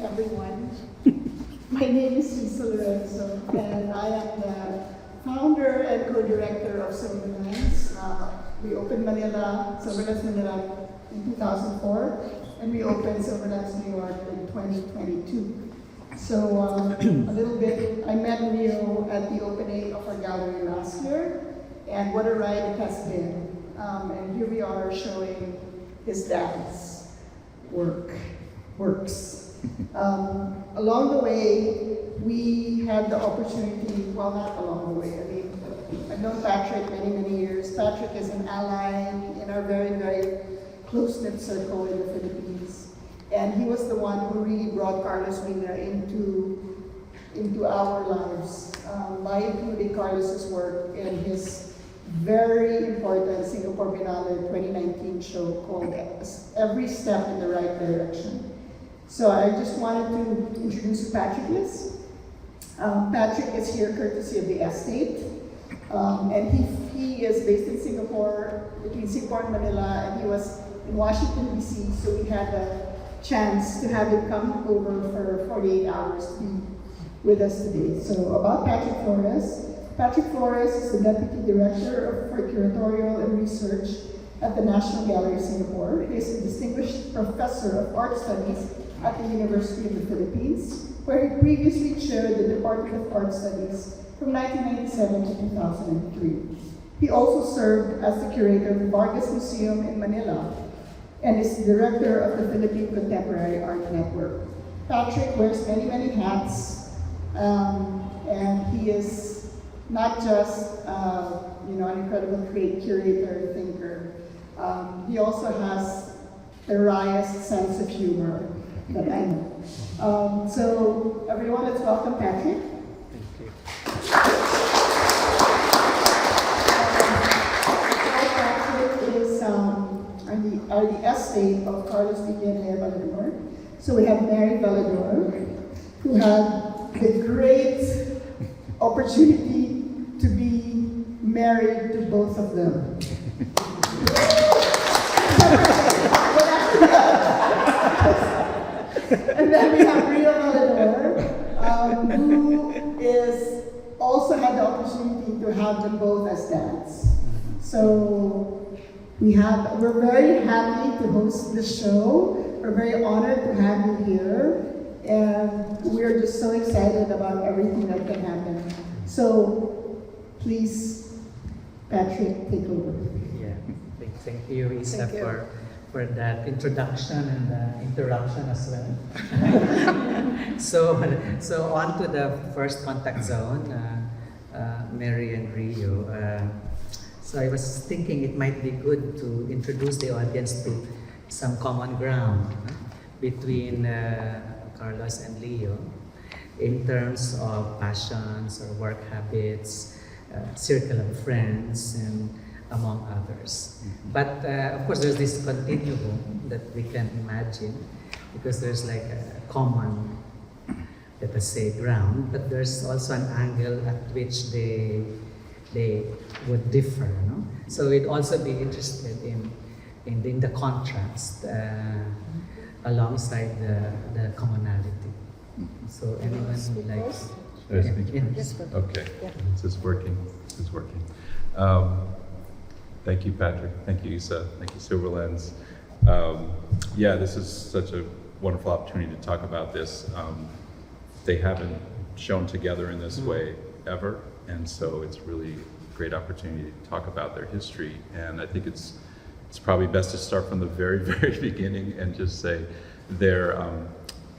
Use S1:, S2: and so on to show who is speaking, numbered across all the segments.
S1: everyone. My name is Silverlens, and I am the founder and co-director of Silverlens. We opened Silverlens Manila in 2004, and we opened Silverlens New York in 2022. So a little bit, I met Rillo at the opening of our gallery last year, and what a ride it has been. And here we are showing his dad's works. Along the way, we had the opportunity, well, not along the way, I mean, I've known Patrick many, many years. Patrick is an ally in our very, very close-knit circle in the Philippines. And he was the one who really brought Carlos Mina into our lives by including Carlos's work in his very important Singapore Biennale 2019 show called Every Step in the Right Direction. So I just wanted to introduce Patrick Liz. Patrick is here courtesy of the estate. And he is based in Singapore, between Singapore and Manila, and he was in Washington, D.C., so we had a chance to have him come over for 48 hours to be with us today. So about Patrick Flores. Patrick Flores is the Deputy Director for Curatorial and Research at the National Gallery of Singapore. He is a Distinguished Professor of Art Studies at the University of the Philippines, where he previously chaired the Department of Art Studies from 1997 to 2003. He also served as the curator of the Vargas Museum in Manila and is the director of the Philippine Contemporary Art Network. Patrick wears many, many hats, and he is not just an incredible curator, thinker. He also has the wryest sense of humor that I know. So everyone, let's welcome Patrick.
S2: Thank you.
S1: Patrick is are the estate of Carlos Miguel Valledor. So we have Mary Valledor, who had the great opportunity to be married to both of them. And then we have Rio Valledor, who is also had the opportunity to have them both as dads. So we're very happy to host this show. We're very honored to have you here, and we're just so excited about everything that can happen. So please, Patrick, take over.
S2: Yeah, thank you, Isa, for that introduction and interruption as well. So on to the first contact zone, Mary and Rio. So I was thinking it might be good to introduce the audience to some common ground between Carlos and Leo in terms of passions or work habits, circle of friends, and among others. But of course there's this continuum that we can imagine because there's like a common, let us say, ground, but there's also an angle at which they would differ. No? So we'd also be interested in the contrast alongside the commonality. So anyone who likes?
S3: Yes. Okay, this is working. Thank you, Patrick. Thank you, Isa. Thank you, Silverlens. Yeah, this is such a wonderful opportunity to talk about this. They haven't shown together in this way ever, and so it's really a great opportunity to talk about their history. And I think it's probably best to start from the very, very beginning and just say their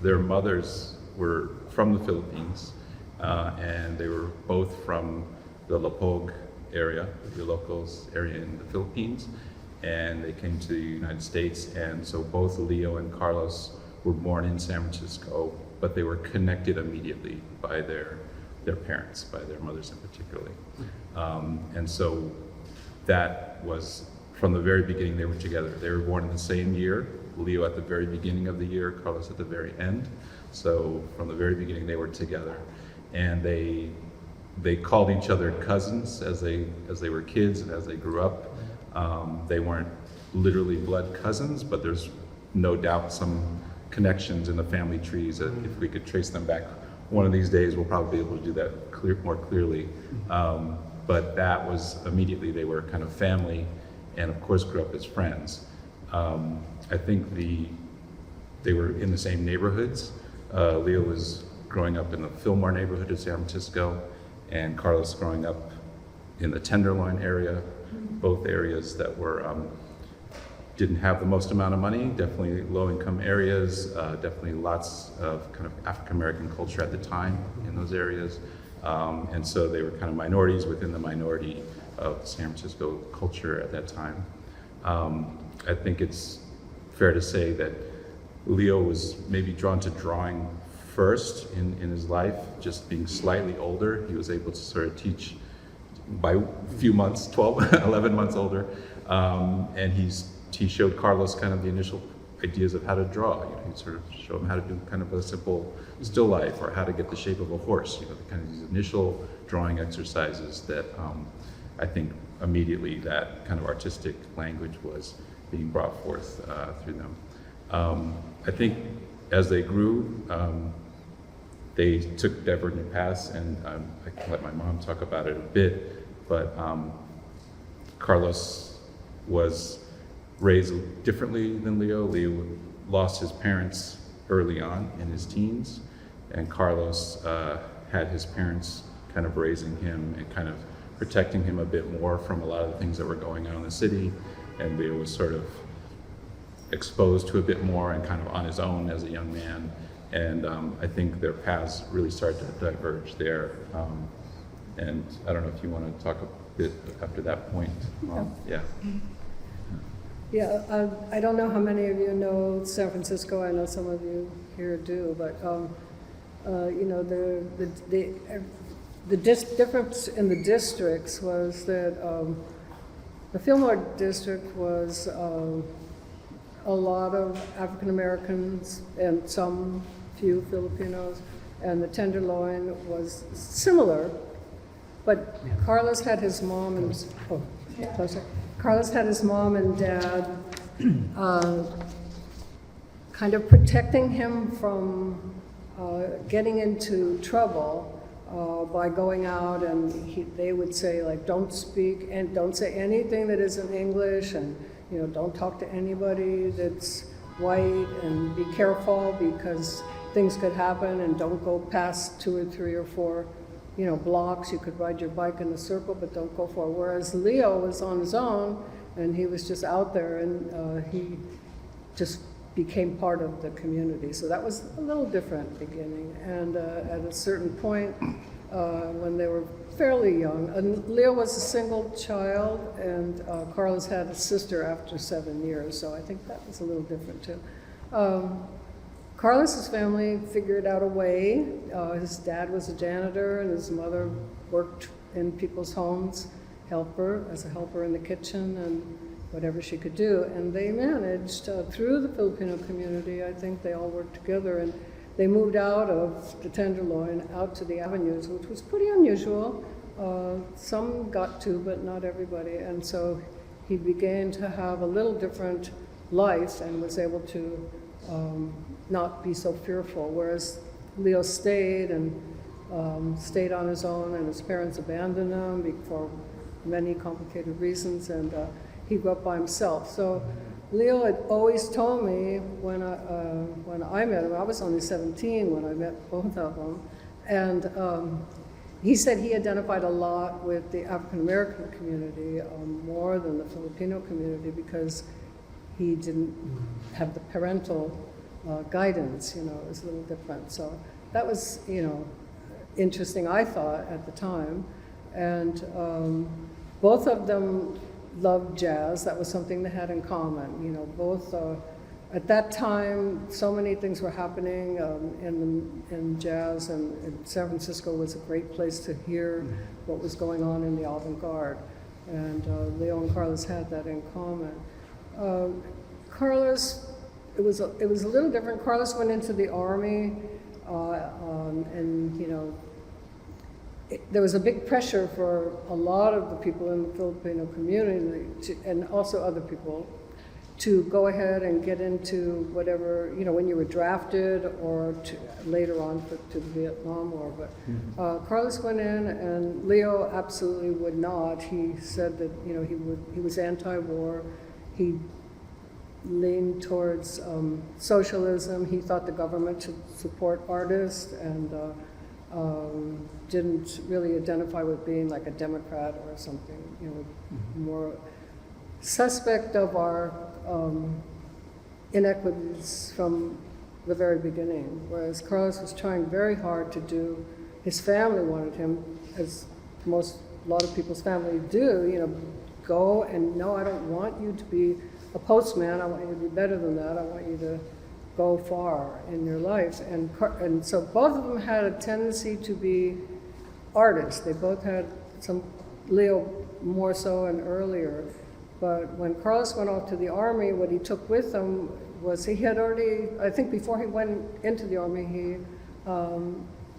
S3: mothers were from the Philippines, and they were both from the Lapog area, the locals area in the Philippines, and they came to the United States. And so both Leo and Carlos were born in San Francisco, but they were connected immediately by their parents, by their mothers in particular. And so that was, from the very beginning, they were together. They were born in the same year, Leo at the very beginning of the year, Carlos at the very end. So from the very beginning, they were together. And they called each other cousins as they were kids and as they grew up. They weren't literally blood cousins, but there's no doubt some connections in the family trees. If we could trace them back, one of these days we'll probably be able to do that more clearly. But that was immediately, they were kind of family, and of course grew up as friends. I think they were in the same neighborhoods. Leo was growing up in the Fillmore neighborhood of San Francisco, and Carlos growing up in the Tenderloin area, both areas that were didn't have the most amount of money, definitely low-income areas, definitely lots of kind of African-American culture at the time in those areas. And so they were kind of minorities within the minority of San Francisco culture at that time. I think it's fair to say that Leo was maybe drawn to drawing first in his life, just being slightly older. He was able to sort of teach by a few months, 12, 11 months older. And he showed Carlos kind of the initial ideas of how to draw. You know, he sort of showed him how to do kind of a simple still life, or how to get the shape of a horse. You know, the kind of these initial drawing exercises that I think immediately that kind of artistic language was being brought forth through them. I think as they grew, they took divergent paths, and I can let my mom talk about it a bit, but Carlos was raised differently than Leo. Leo lost his parents early on in his teens, and Carlos had his parents kind of raising him and kind of protecting him a bit more from a lot of the things that were going on in the city, and Leo was sort of exposed to a bit more and kind of on his own as a young man. And I think their paths really started to diverge there. And I don't know if you want to talk a bit after that point. Yeah.
S4: Yeah, I don't know how many of you know San Francisco. I know some of you here do, but you know, the difference in the districts was that the Fillmore district was a lot of African Americans and some few Filipinos, and the Tenderloin was similar, but Carlos had his mom and Carlos had his mom and dad kind of protecting him from getting into trouble by going out, and they would say, like, don't speak and don't say anything that isn't English, and you know, don't talk to anybody that's white, and be careful because things could happen, and don't go past 2 or 3 or 4, you know, blocks. You could ride your bike in a circle, but don't go far. Whereas Leo was on his own, and he was just out there, and he just became part of the community. So that was a little different beginning. And at a certain point, when they were fairly young, and Leo was a single child, and Carlos had a sister after 7 years, so I think that was a little different too. Carlos's family figured out a way. His dad was a janitor, and his mother worked in people's homes, as a helper in the kitchen, and whatever she could do. And they managed, through the Filipino community, I think they all worked together, and they moved out of the Tenderloin out to the avenues, which was pretty unusual. Some got to, but not everybody. And so he began to have a little different life and was able to not be so fearful, whereas Leo stayed stayed on his own, and his parents abandoned him for many complicated reasons, and he grew up by himself. So Leo had always told me when I met him, I was only 17 when I met both of them, and he said he identified a lot with the African American community more than the Filipino community, because he didn't have the parental guidance, you know, it was a little different. So that was, you know, interesting, I thought, at the time. And both of them loved jazz. That was something they had in common. You know, both, at that time, so many things were happening in jazz, and San Francisco was a great place to hear what was going on in the avant-garde. And Leo and Carlos had that in common. Carlos, it was a little different. Carlos went into the army, and you know, there was a big pressure for a lot of the people in the Filipino community and also other people to go ahead and get into whatever, when you were drafted or later on to the Vietnam War. But Carlos went in, and Leo absolutely would not. He said that, he was anti-war. He leaned towards socialism. He thought the government should support artists, and didn't really identify with being like a Democrat or something, more suspect of our inequities from the very beginning. Whereas Carlos was trying very hard to do, his family wanted him, as a lot of people's family do, go and no, I don't want you to be a postman, I want you to be better than that, I want you to go far in your life. And so both of them had a tendency to be artists. They both had Leo more so and earlier. But when Carlos went off to the army, what he took with him was he had already, I think before he went into the army, he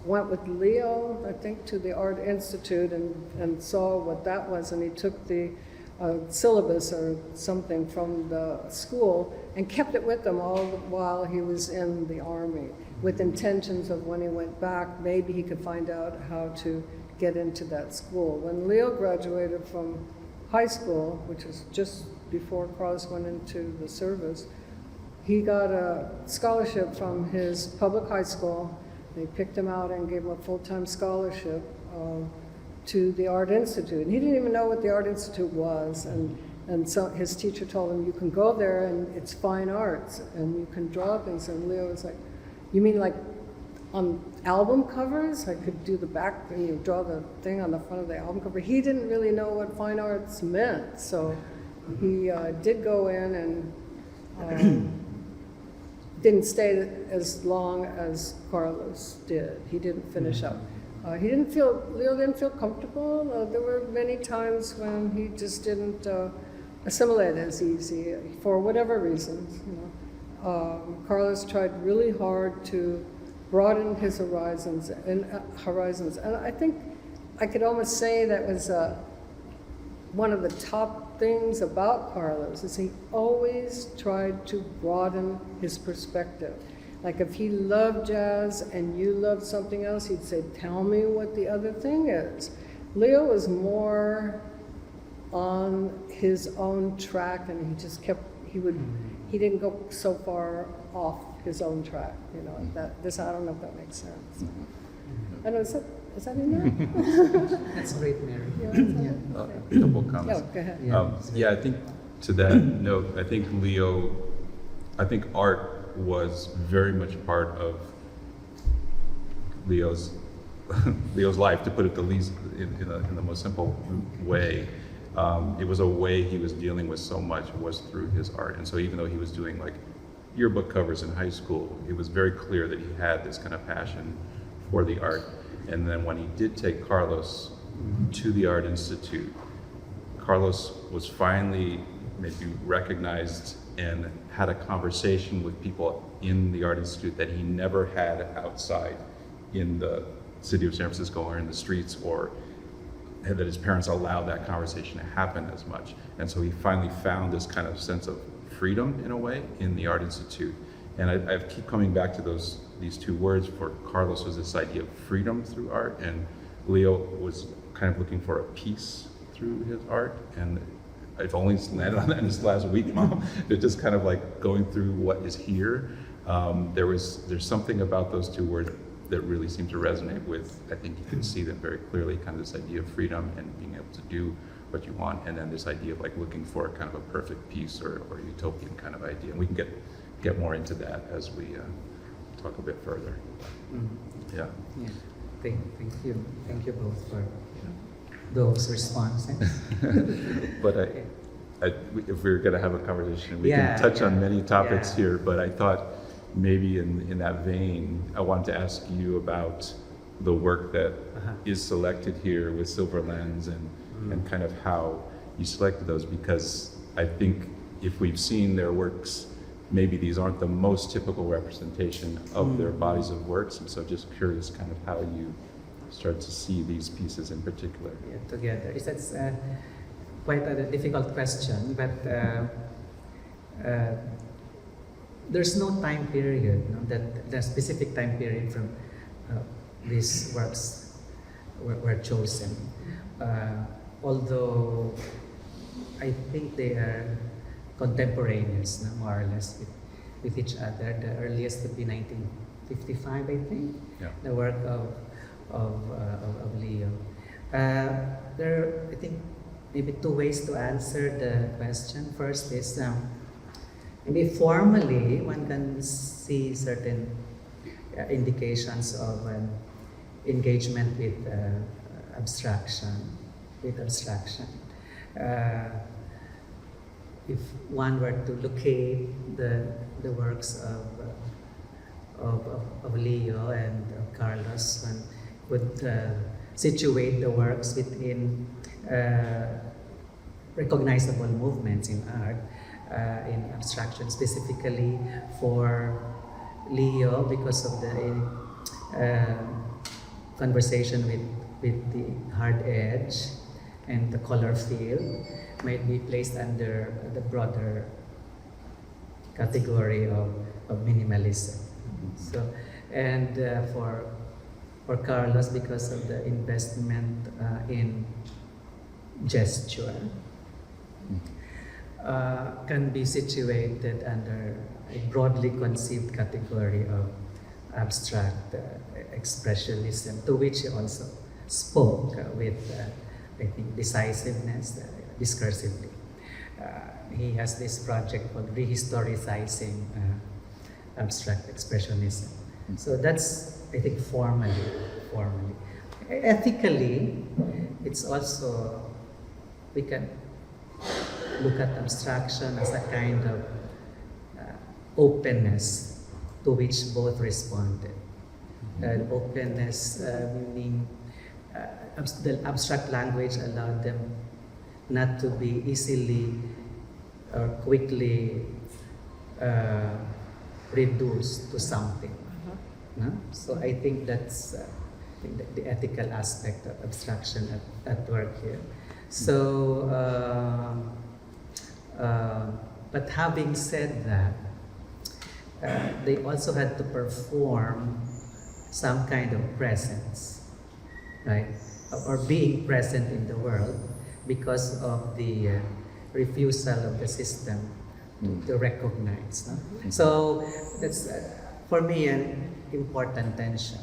S4: went with Leo, I think, to the Art Institute and saw what that was, and he took the syllabus or something from the school and kept it with him all while he was in the army, with intentions of when he went back, maybe he could find out how to get into that school. When Leo graduated from high school, which was just before Carlos went into the service, he got a scholarship from his public high school. They picked him out and gave him a full-time scholarship to the Art Institute. And he didn't even know what the Art Institute was. And so his teacher told him, you can go there and it's fine arts and you can draw things. And Leo was like, you mean like on album covers? I could do the back and you draw the thing on the front of the album cover. He didn't really know what fine arts meant. So he did go in and didn't stay as long as Carlos did. He didn't finish up. Leo didn't feel comfortable. There were many times when he just didn't assimilate as easy for whatever reasons. Carlos tried really hard to broaden his horizons, and I think I could almost say that was one of the top things about Carlos is he always tried to broaden his perspective. Like if he loved jazz and you loved something else, he'd say, tell me what the other thing is. Leo was more on his own track, and he just kept, he didn't go so far off his own track, I don't know if that makes sense. I don't know, is that in there?
S2: That's great, Mary.
S3: A couple comments.
S4: Oh, go ahead.
S3: I think to that note, I think art was very much part of Leo's life, to put it the least in the most simple way. It was a way he was dealing with so much was through his art. And so even though he was doing like yearbook covers in high school, it was very clear that he had this kind of passion for the art. And then when he did take Carlos to the Art Institute, Carlos was finally maybe recognized and had a conversation with people in the Art Institute that he never had outside in the city of San Francisco or in the streets, or that his parents allowed that conversation to happen as much. And so he finally found this kind of sense of freedom in a way in the Art Institute. And I keep coming back to these two words. For Carlos was this idea of freedom through art, and Leo was kind of looking for a peace through his art. And I've only landed on that in this last week, Mom. They're just kind of like going through what is here. There's something about those two words that really seem to resonate with, I think you can see them very clearly, kind of this idea of freedom and being able to do what you want, and then this idea of like looking for kind of a perfect peace or utopian kind of idea. And we can get more into that as we talk a bit further. Yeah.
S2: Thank you. Thank you both for those responses.
S3: But if we were going to have a conversation, we can touch on many topics here, but I thought maybe in that vein, I wanted to ask you about the work that is selected here with Silverlens and kind of how you selected those, because I think if we've seen their works, maybe these aren't the most typical representation of their bodies of works, and so just curious kind of how you start to see these pieces in particular.
S2: Together. That's quite a difficult question, but uh, there's no time period, no, that the specific time period from these works were chosen. Although I think they are contemporaneous, no, more or less, with each other. The earliest would be 1955, I think,
S3: Yeah.
S2: the work of Leo. There are, I think, maybe two ways to answer the question. First is, maybe formally, one can see certain indications of an engagement with abstraction. If one were to locate the works of Leo and of Carlos, one would situate the works within recognizable movements in art, in abstraction, specifically for Leo, because of the conversation with the hard edge and the color field, might be placed under the broader category of minimalism. So, and for Carlos, because of the investment in gesture, can be situated under a broadly conceived category of abstract expressionism, to which he also spoke with, I think, decisiveness, discursively. He has this project called Rehistoricizing Abstract Expressionism. So that's, I think, formally. Ethically, it's also, we can look at abstraction as a kind of openness to which both responded. Openness meaning the abstract language allowed them not to be easily or quickly reduced to something. No? So I think that's the ethical aspect of abstraction at work here. So, but having said that, they also had to perform some kind of presence, right? Or being present in the world because of the refusal of the system to recognize. No? So that's, for me, an important tension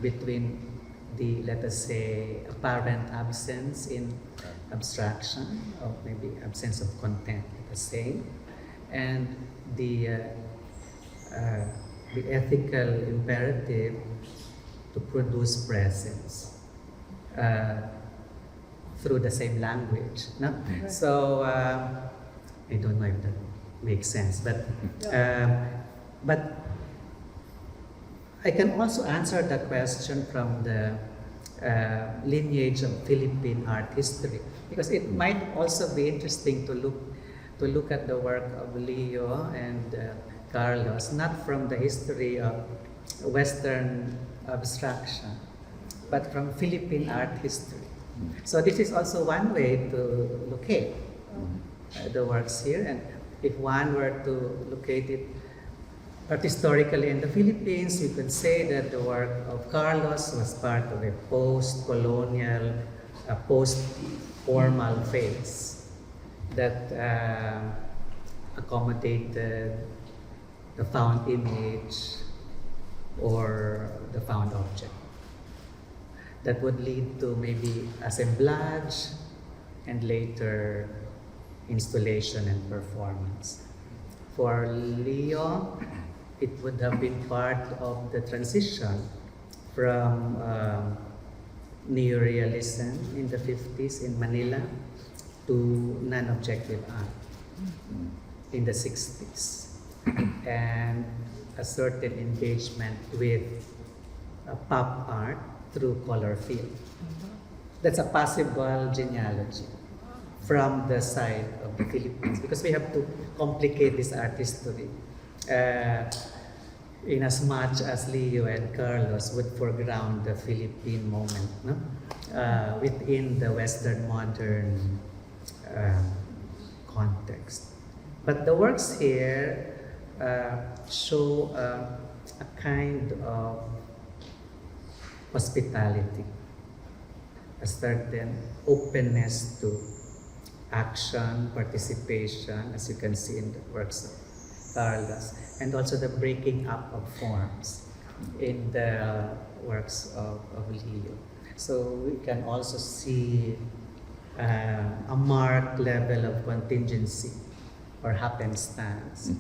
S2: between the, let us say, apparent absence in abstraction, or maybe absence of content, let us say, and the ethical imperative to produce presence through the same language. No?
S4: Right.
S2: So I don't know if that makes sense, but I can also answer the question from the lineage of Philippine art history, because it might also be interesting to look at the work of Leo and Carlos, not from the history of Western abstraction, but from Philippine art history. So this is also one way to locate the works here, and if one were to locate it art historically in the Philippines, you could say that the work of Carlos was part of a post-colonial, post-formal phase that accommodated the found image or the found object. That would lead to maybe assemblage and later installation and performance. For Leo, it would have been part of the transition from neorealism in the 50s in Manila to non-objective art in the 60s, and a certain engagement with pop art through color field. That's a possible genealogy from the side of the Philippines, because we have to complicate this art history in as much as Leo and Carlos would foreground the Philippine moment, no? Within the Western modern context. But the works here show a kind of hospitality, a certain openness to action, participation, as you can see in the works of Carlos, and also the breaking up of forms in the works of Rillo. So we can also see a marked level of contingency or happenstance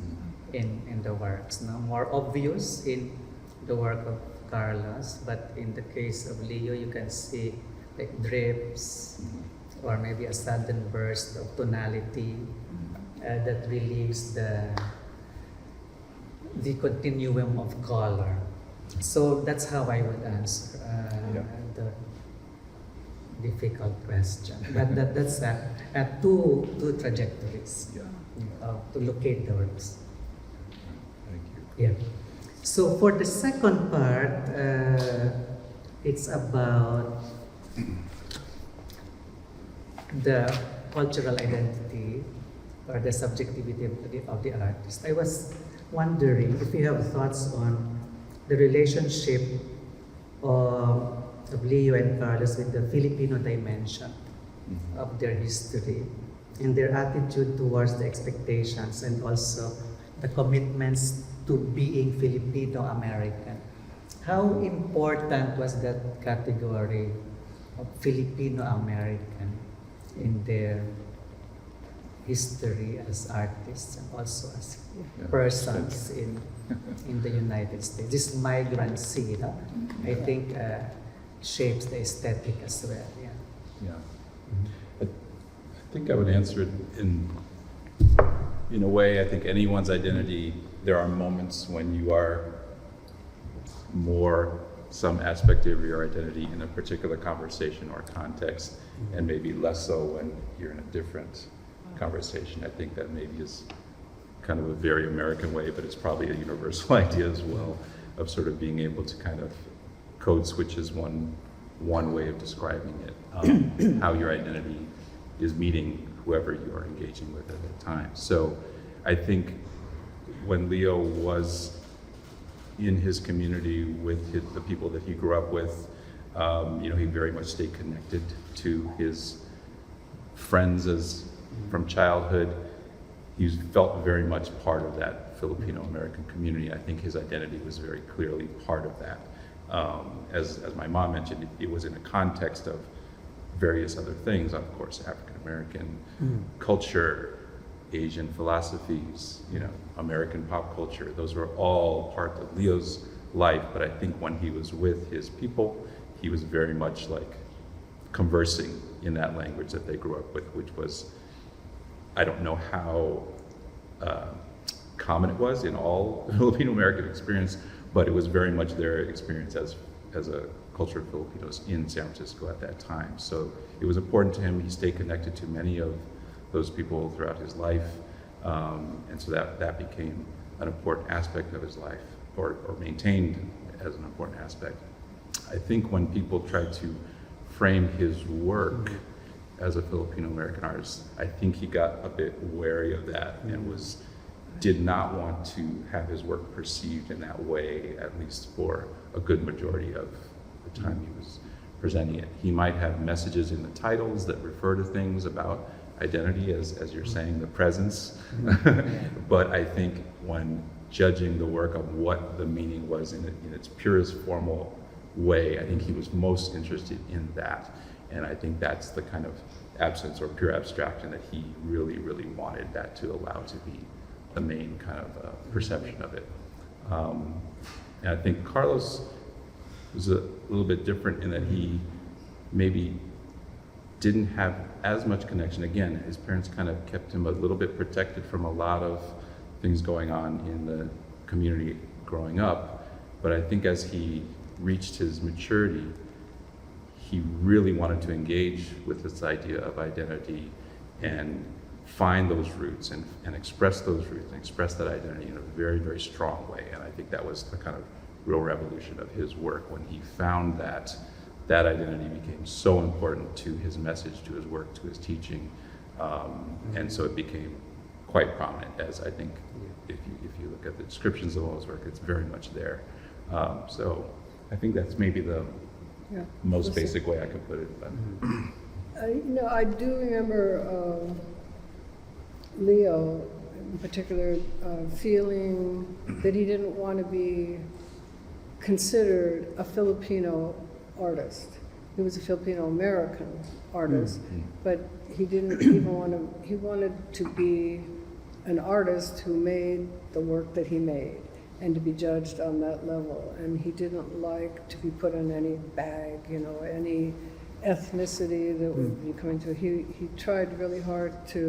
S2: in the works. No? More obvious in the work of Carlos, but in the case of Rillo, you can see like drips or maybe a sudden burst of tonality that relieves the continuum of color. So that's how I would answer the difficult question. But that's two trajectories to locate the works.
S3: Thank you.
S2: Yeah. So for the second part, it's about the cultural identity or the subjectivity of the artist. I was wondering if you have thoughts on the relationship of Rillo and Carlos with the Filipino dimension of their history and their attitude towards the expectations and also the commitments to being Filipino-American. How important was that category of Filipino-American in their history as artists and also as persons in the United States? This migrancy, I think, shapes the aesthetic as well.
S3: Yeah. I think I would answer it in a way. I think anyone's identity, there are moments when you are more some aspect of your identity in a particular conversation or context, and maybe less so when you're in a different conversation. I think that maybe is kind of a very American way, but it's probably a universal idea as well, of sort of being able to kind of code switch is one way of describing it, how your identity is meeting whoever you are engaging with at that time. So I think when Leo was in his community with the people that he grew up with, he very much stayed connected to his friends from childhood. He felt very much part of that Filipino-American community. I think his identity was very clearly part of that. As my mom mentioned, it was in a context of various other things, of course, African-American culture, Asian philosophies, American pop culture. Those were all part of Leo's life, but I think when he was with his people, he was very much like conversing in that language that they grew up with, which was, I don't know how common it was in all Filipino-American experience, but it was very much their experience as a culture of Filipinos in San Francisco at that time. So it was important to him. He stayed connected to many of those people throughout his life, and so that became an important aspect of his life, or maintained as an important aspect. I think when people try to frame his work as a Filipino-American artist, I think he got a bit wary of that and did not want to have his work perceived in that way, at least for a good majority of the time he was presenting it. He might have messages in the titles that refer to things about identity, as you're saying, the presence. But I think when judging the work of what the meaning was in its purest formal way, I think he was most interested in that. And I think that's the kind of absence or pure abstraction that he really, really wanted that to allow to be the main kind of perception of it. And I think Carlos was a little bit different in that he maybe didn't have as much connection. Again, his parents kind of kept him a little bit protected from a lot of things going on in the community growing up. But I think as he reached his maturity, he really wanted to engage with this idea of identity and find those roots and express those roots and express that identity in a very, very strong way. And I think that was the kind of real revolution of his work when he found that identity became so important to his message, to his work, to his teaching. And so it became quite prominent, as I think if you look at the descriptions of all his work, it's very much there. So I think that's maybe the
S4: Yeah.
S3: most
S4: Listen.
S3: basic way I could put it. But
S4: I do remember Leo, in particular, feeling that he didn't want to be considered a Filipino artist. He was a Filipino-American artist, but he didn't even want to, he wanted to be an artist who made the work that he made and to be judged on that level. And he didn't like to be put in any bag, any ethnicity that would be coming to. He tried really hard to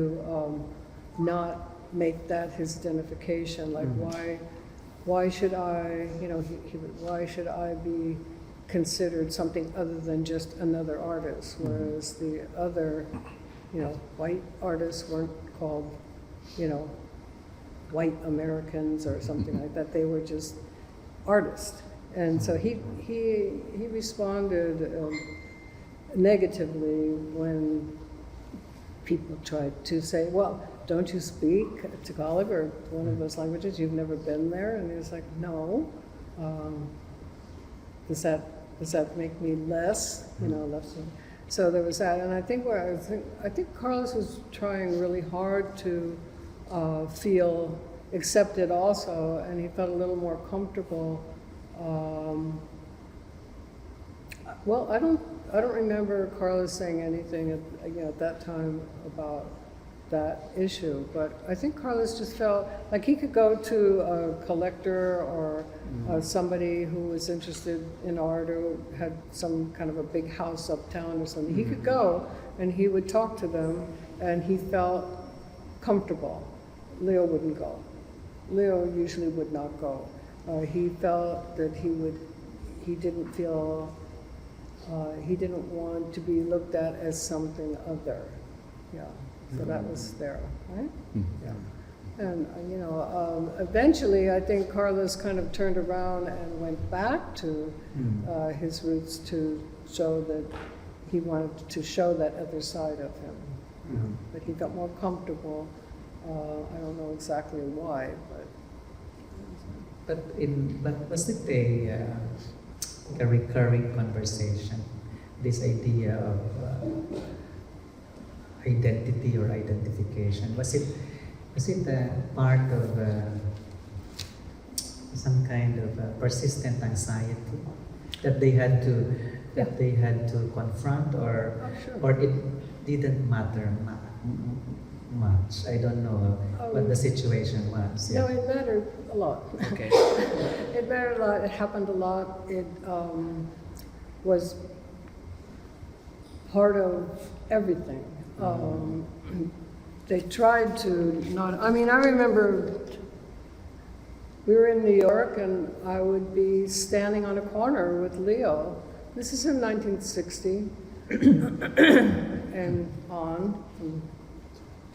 S4: not make that his identification. Like why should I, why should I be considered something other than just another artist? Whereas the other, white artists weren't called, white Americans or something like that. They were just artists. And so he responded negatively when people tried to say, well, don't you speak Tagalog or one of those languages? You've never been there? And he was like, no. Does that make me less? Less. So there was that. And I think Carlos was trying really hard to feel accepted also, and he felt a little more comfortable. Well, I don't remember Carlos saying anything at that time about that issue, but I think Carlos just felt like he could go to a collector or somebody who was interested in art or had some kind of a big house uptown or something. He could go and he would talk to them, and he felt comfortable. Leo wouldn't go. Leo usually would not go. He felt that he didn't want to be looked at as something other. Yeah. So that was there, right? Yeah. And, eventually I think Carlos kind of turned around and went back to his roots to show that he wanted to show that other side of him. But he got more comfortable. I don't know exactly why,
S2: But was it a recurring conversation? This idea of identity or identification, was it part of some kind of persistent anxiety that they had to confront, or it didn't matter much? I don't know what the situation was.
S4: No, it mattered a lot.
S2: Okay.
S4: It mattered a lot. It happened a lot. It was part of everything. They tried to not. I remember we were in New York, and I would be standing on a corner with Leo. This is in 1960, and on.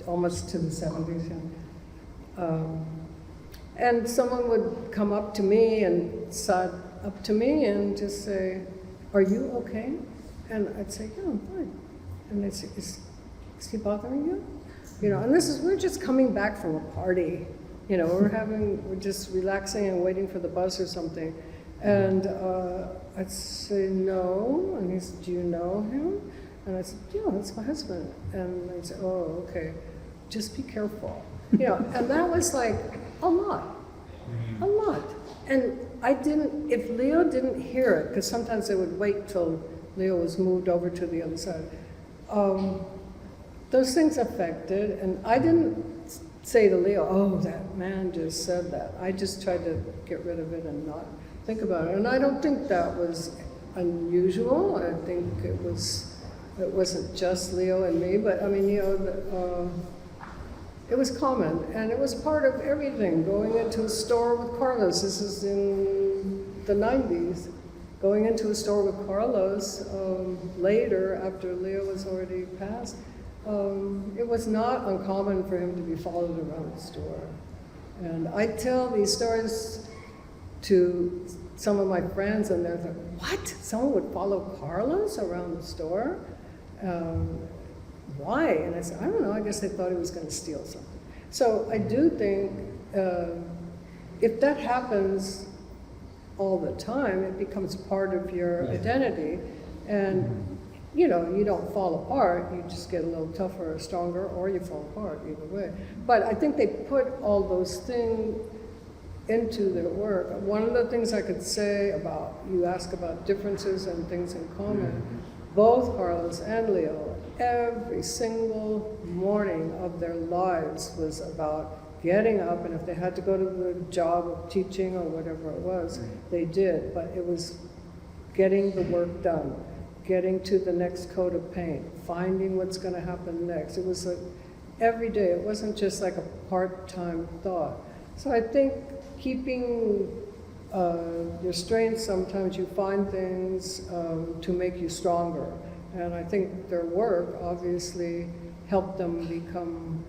S4: Almost to the 70s. And someone would come up to me and side up to me and just say, "Are you okay?" And I'd say, "Yeah, I'm fine." And they'd say, "Is he bothering you?" And we're just coming back from a party. We're just relaxing and waiting for the bus or something. And I'd say, "No." And he said, "Do you know him?" And I said, "Yeah, that's my husband." And they'd say, "Oh, okay. Just be careful." And that was like a lot. And if Leo didn't hear it, because sometimes they would wait till Leo was moved over to the other side, those things affected, and I didn't say to Leo, "Oh, that man just said that." I just tried to get rid of it and not think about it. And I don't think that was unusual. I think it wasn't just Leo and me, but it was common, and it was part of everything. Going into a store with Carlos, this is in the 90s, going into a store with Carlos later, after Leo was already passed, it was not uncommon for him to be followed around the store. And I tell these stories to some of my friends, and they're like, "What? Someone would follow Carlos around the store? Why?" And I said, "I don't know, I guess they thought he was going to steal something." So I do think if that happens all the time, it becomes part of your identity. And, you know, you don't fall apart, you just get a little tougher or stronger, or you fall apart, either way. But I think they put all those things into their work. One of the things I could say about, you ask about differences and things in common, both Carlos and Leo, every single morning of their lives was about getting up, and if they had to go to the job of teaching or whatever it was, they did, but it was getting the work done, getting to the next coat of paint, finding what's going to happen next. It was like every day. It wasn't just like a part-time thought. So I think keeping your strengths, sometimes you find things to make you stronger. And I think their work obviously helped them become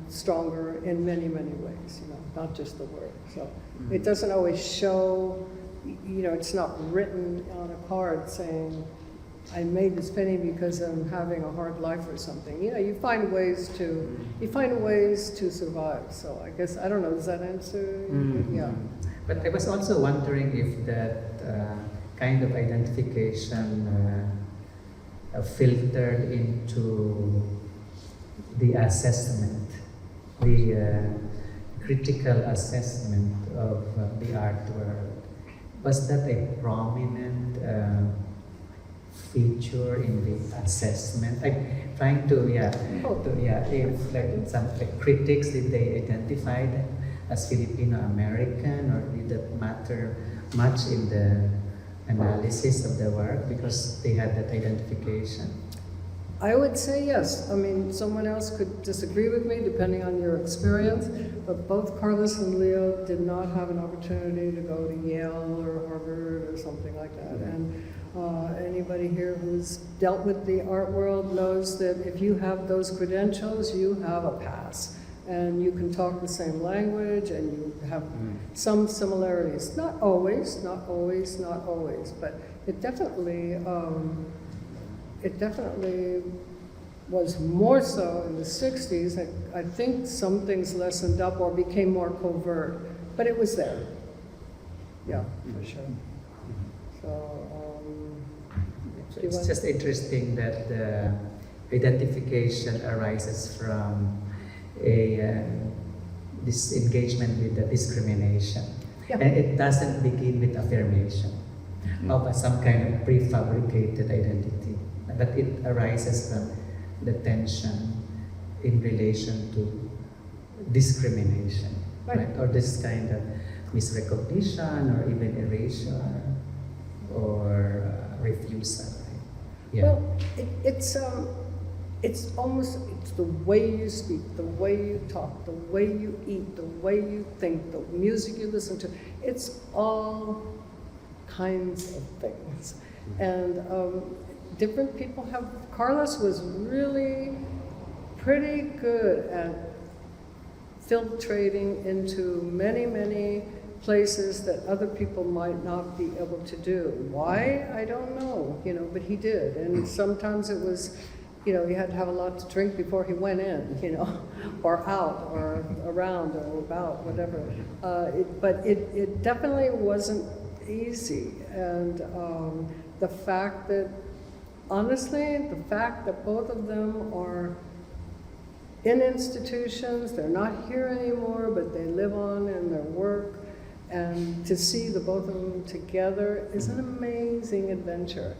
S4: stronger in many, many ways, you know, not just the work. So it doesn't always show, you know, it's not written on a card saying, I made this penny because I'm having a hard life or something. You know, you find ways to survive. So I guess, I don't know, does that answer? Yeah.
S2: But I was also wondering if that kind of identification filtered into the assessment, the critical assessment of the art world. Was that a prominent feature in the assessment? I'm trying to, if like some like critics, did they identify them as Filipino-American, or did that matter much in the analysis of the work because they had that identification?
S4: I would say yes. I mean, someone else could disagree with me depending on your experience, but both Carlos and Leo did not have an opportunity to go to Yale or Harvard or something like that. And anybody here who's dealt with the art world knows that if you have those credentials, you have a pass. And you can talk the same language, and you have some similarities. Not always, but it definitely was more so in the 60s. I think some things lessened up or became more covert, but it was there. Yeah, for sure. So,
S2: it's just interesting that the identification arises from this engagement with the discrimination.
S4: Yeah.
S2: And it doesn't begin with affirmation of some kind of prefabricated identity, but it arises from the tension in relation to discrimination, right? Or this kind of misrecognition, or even erasure, or refusal. Right? Yeah.
S4: Well, it's the way you speak, the way you talk, the way you eat, the way you think, the music you listen to. It's all kinds of things. And different people have, Carlos was really pretty good at filtrating into many, many places that other people might not be able to do. Why? I don't know, you know, but he did. And sometimes it was, you know, he had to have a lot to drink before he went in, you know, or out, or around, or about, whatever. But it definitely wasn't easy. And the fact that, honestly, the fact that both of them are in institutions, they're not here anymore, but they live on in their work, and to see the both of them together is an amazing adventure.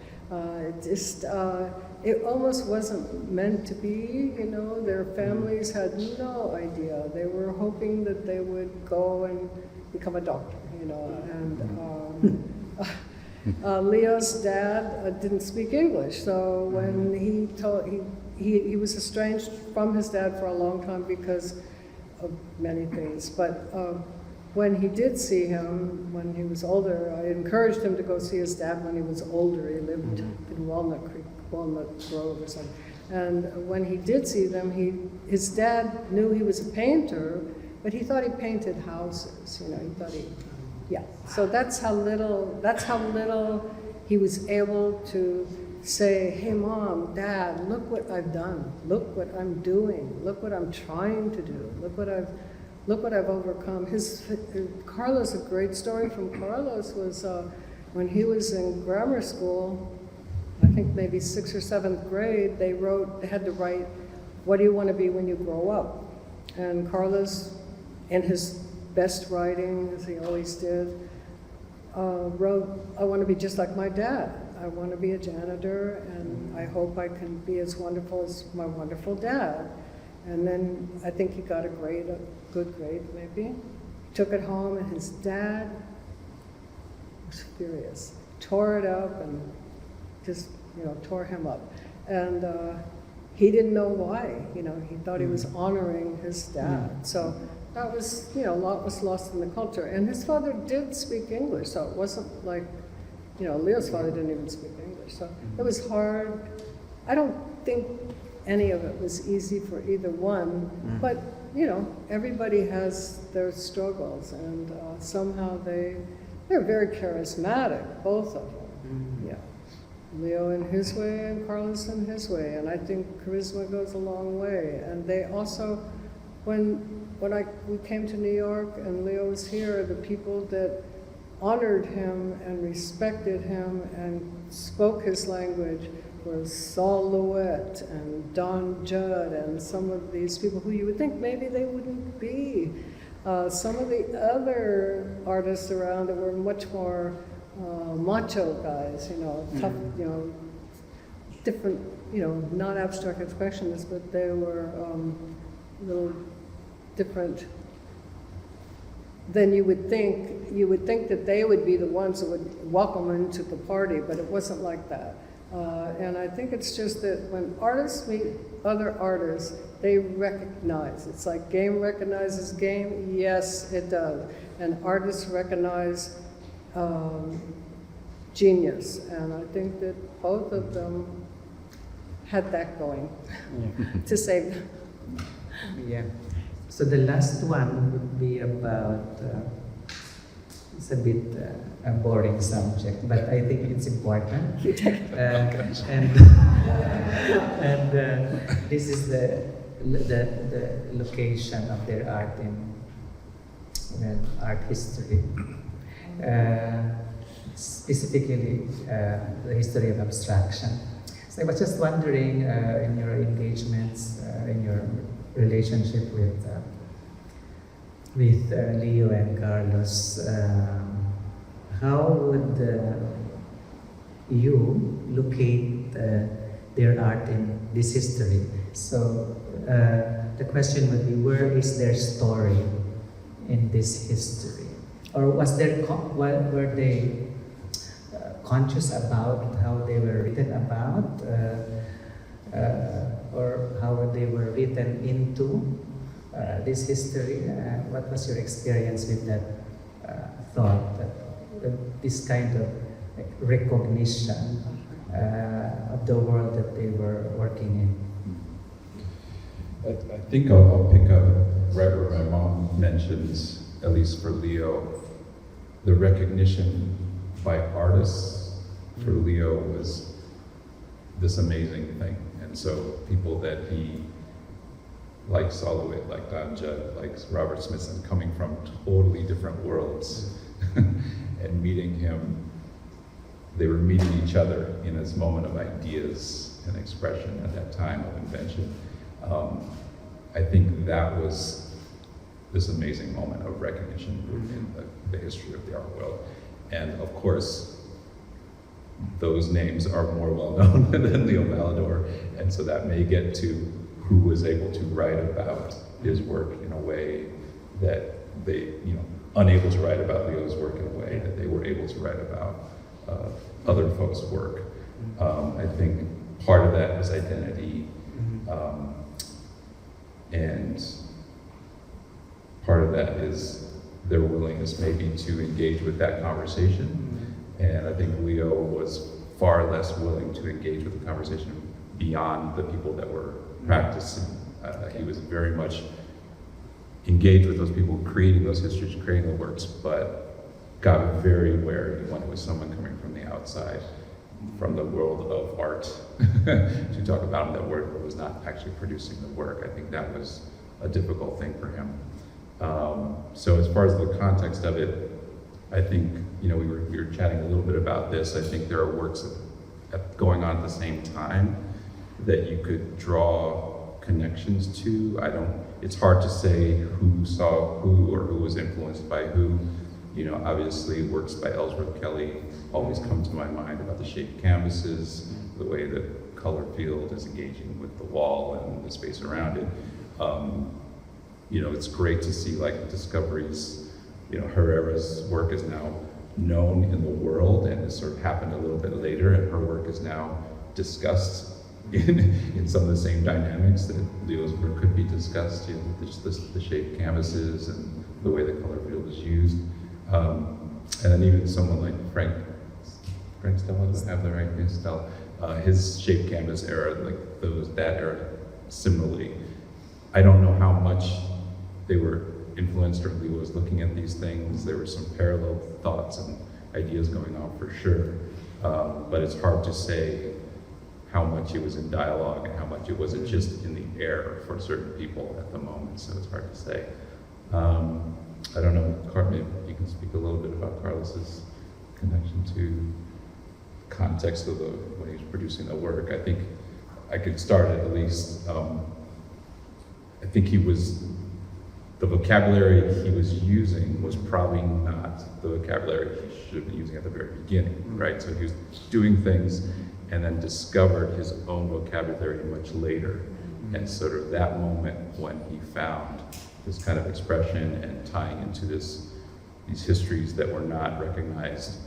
S4: It almost wasn't meant to be, you know. Their families had no idea. They were hoping that they would go and become a doctor, you know. And Leo's dad didn't speak English, so when he was estranged from his dad for a long time because of many things. But when he did see him, when he was older, I encouraged him to go see his dad when he was older. He lived in Walnut Grove or something. And when he did see them, his dad knew he was a painter, but he thought he painted houses. You know, he thought yeah. So that's how little he was able to say, hey Mom, Dad, look what I've done, look what I'm doing, look what I'm trying to do, look what I've overcome. Carlos, a great story from Carlos was when he was in grammar school, I think maybe 6th or 7th grade, they had to write, what do you want to be when you grow up? And Carlos, in his best writing, as he always did, wrote, I want to be just like my dad. I want to be a janitor, and I hope I can be as wonderful as my wonderful dad. And then I think he got a good grade maybe. Took it home, and his dad was furious. Tore it up and just, tore him up. And he didn't know why. He thought he was honoring his dad. So that was, a lot was lost in the culture. And his father did speak English, so it wasn't like, Leo's father didn't even speak English. So it was hard. I don't think any of it was easy for either one, but, everybody has their struggles, and somehow they're very charismatic, both of them. Yeah. Leo in his way and Carlos in his way, and I think charisma goes a long way. And they also, when we came to New York and Leo was here, the people that honored him and respected him and spoke his language were Saul Louet and Don Judd and some of these people who you would think maybe they wouldn't be. Some of the other artists around that were much more macho guys, tough, different, not abstract expressionists, but they were a little different than you would think. You would think that they would be the ones that would welcome into the party, but it wasn't like that. And I think it's just that when artists meet other artists, they recognize. It's like game recognizes game. Yes, it does. And artists recognize genius. And I think that both of them had that going to save them.
S2: Yeah. So the last one would be about, it's a bit a boring subject, but I think it's important. And this is the location of their art in art history. Specifically, the history of abstraction. So I was just wondering, in your engagements, in your relationship with Leo and Carlos, how would you locate their art in this history? So the question would be, where is their story in this history? Or was there were they conscious about how they were written about, or how they were written into this history? What was your experience with that thought, this kind of recognition of the world that they were working in?
S3: I think I'll pick up right where my mom mentions, at least for Leo, the recognition by artists for Leo was this amazing thing. And so people that he, like Soloway, like Don Judd, like Robert Smithson, coming from totally different worlds and meeting him, they were meeting each other in his moment of ideas and expression at that time of invention. I think that was this amazing moment of recognition in the history of the art world. And of course, those names are more well known than Leo Valledor, and so that may get to who was able to write about his work in a way that they, unable to write about Leo's work in a way that they were able to write about other folks' work. I think part of that is identity, and part of that is their willingness maybe to engage with that conversation. And I think Leo was far less willing to engage with the conversation beyond the people that were practicing. He was very much engaged with those people creating those histories, creating the works, but got very wary when it was someone coming from the outside from the world of art to talk about him that was not actually producing the work. I think that was a difficult thing for him. So as far as the context of it, I think, we were chatting a little bit about this. I think there are works going on at the same time that you could draw connections to. It's hard to say who saw who or who was influenced by who. Obviously works by Ellsworth Kelly always come to my mind about the shaped canvases, the way the color field is engaging with the wall and the space around it. It's great to see like discoveries. Herrera's work is now known in the world and has sort of happened a little bit later, and her work is now discussed in some of the same dynamics that Leo's work could be discussed, just the shaped canvases and the way the color field is used. And then even someone like Frank Stella, does have the right name, Stella, his shaped canvas era, like that era, similarly. I don't know how much they were influenced or Leo was looking at these things. There were some parallel thoughts and ideas going on for sure, but it's hard to say how much it was in dialogue and how much it wasn't just in the air for certain people at the moment, so it's hard to say. I don't know, maybe you can speak a little bit about Carlos's connection to context of when he was producing the work. I think I could start at least. I think the vocabulary he was using was probably not the vocabulary he should have been using at the very beginning, right? So he was doing things and then discovered his own vocabulary much later. And sort of that moment when he found this kind of expression and tying into these histories that were not recognized,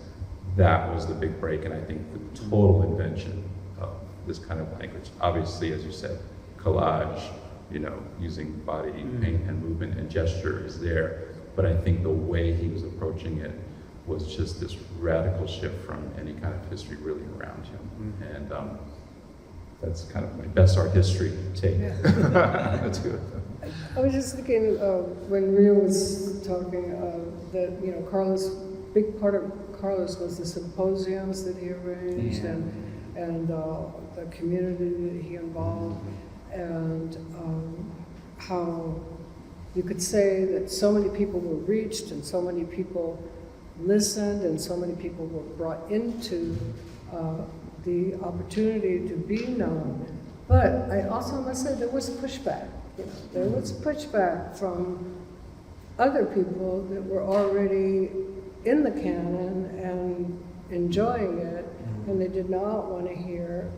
S3: that was the big break. And I think the total invention of this kind of language, obviously, as you said, collage, using body paint and movement and gesture is there. But I think the way he was approaching it was just this radical shift from any kind of history really around him. And that's kind of my best art history take. That's good.
S4: I was just thinking when Rio was talking that Carlos, big part of Carlos was the symposiums that he arranged and the community that he involved, and how you could say that so many people were reached and so many people listened and so many people were brought into the opportunity to be known. But I also must say there was pushback. There was pushback from other people that were already in the canon and enjoying it, and they did not want to hear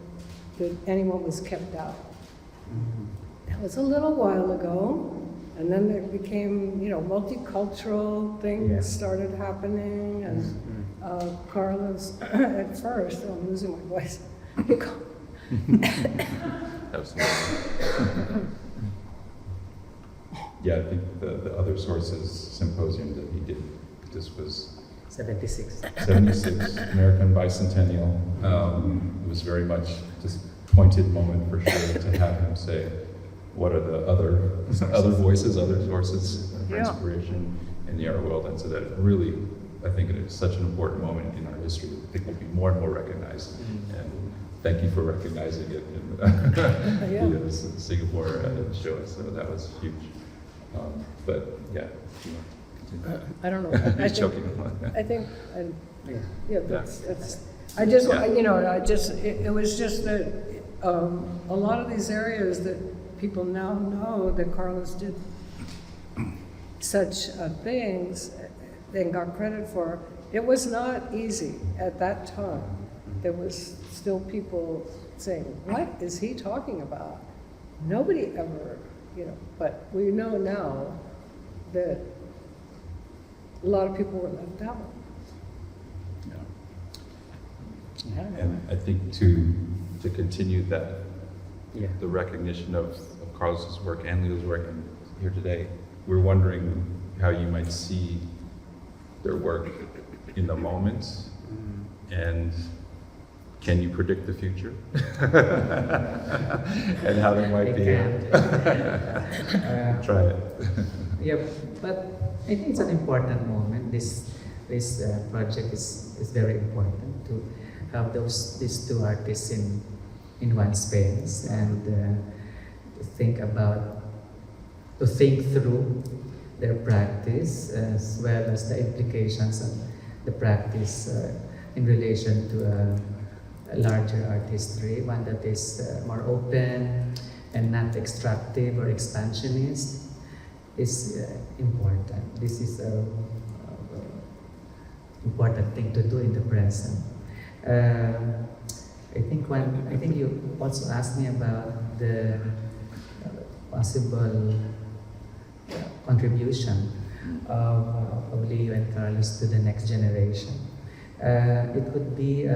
S4: that anyone was kept out. That was a little while ago, and then there became, multicultural things started happening, and Carlos, at first, I'm losing my voice.
S3: Yeah, I think the other sources symposium that he did, this was
S2: 76.
S3: 76, American Bicentennial. It was very much just pointed moment for sure to have him say, what are the other voices, other sources for inspiration in the art world? And so that really, I think it is such an important moment in our history that I think will be more and more recognized. And thank you for recognizing it in the Singapore show. So that was huge. But yeah.
S4: I don't know.
S3: He's joking.
S4: That's. I just, it was just that a lot of these areas that people now know that Carlos did such things and got credit for, it was not easy at that time. There was still people saying, what is he talking about? Nobody ever, but we know now that a lot of people were left out.
S3: And I think to continue that, the recognition of Carlos's work and Leo's work here today, we're wondering how you might see their work in the moment, and can you predict the future? And how there might be. Try it.
S2: Yeah, but I think it's an important moment. This project is very important have these two artists in one space, and to think through their practice as well as the implications of the practice in relation to a larger artistry, one that is more open and not extractive or expansionist, is important. This is a important thing to do in the present. I think you also asked me about the possible contribution of Leo and Carlos to the next generation. It could be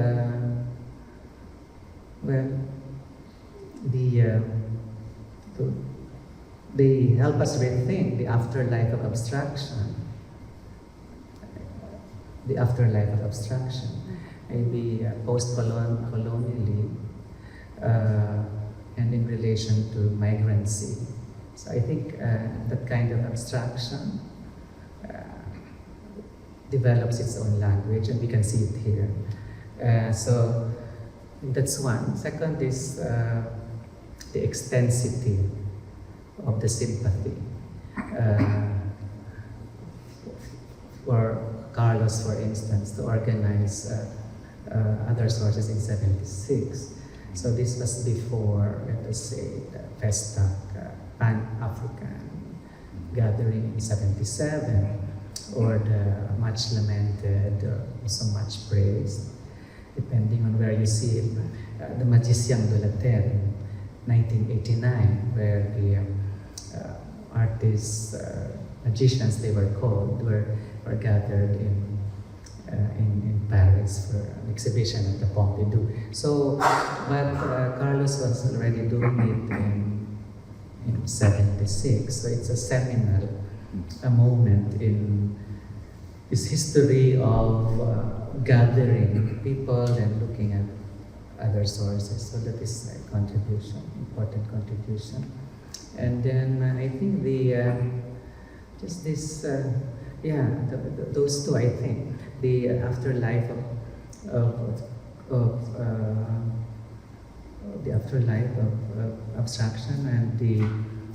S2: they help us rethink the afterlife of abstraction. The afterlife of abstraction, maybe post-colonially, and in relation to migrancy. So I think that kind of abstraction develops its own language, and we can see it here. So that's one. Second is the extensity of the sympathy. For Carlos, for instance, to organize other sources in '76. So this was before, let us say, the FESTAC Pan-African gathering in '77, or the much lamented, so much praised, depending on where you see it, the Magician de la Terre in 1989, where the artists, magicians they were called, were gathered in Paris for an exhibition at the Pompidou. So, but Carlos was already doing it in '76. So it's a seminal moment in his history of gathering people and looking at other sources. So that is a contribution, important contribution. And then I think those two, I think, the afterlife of abstraction and the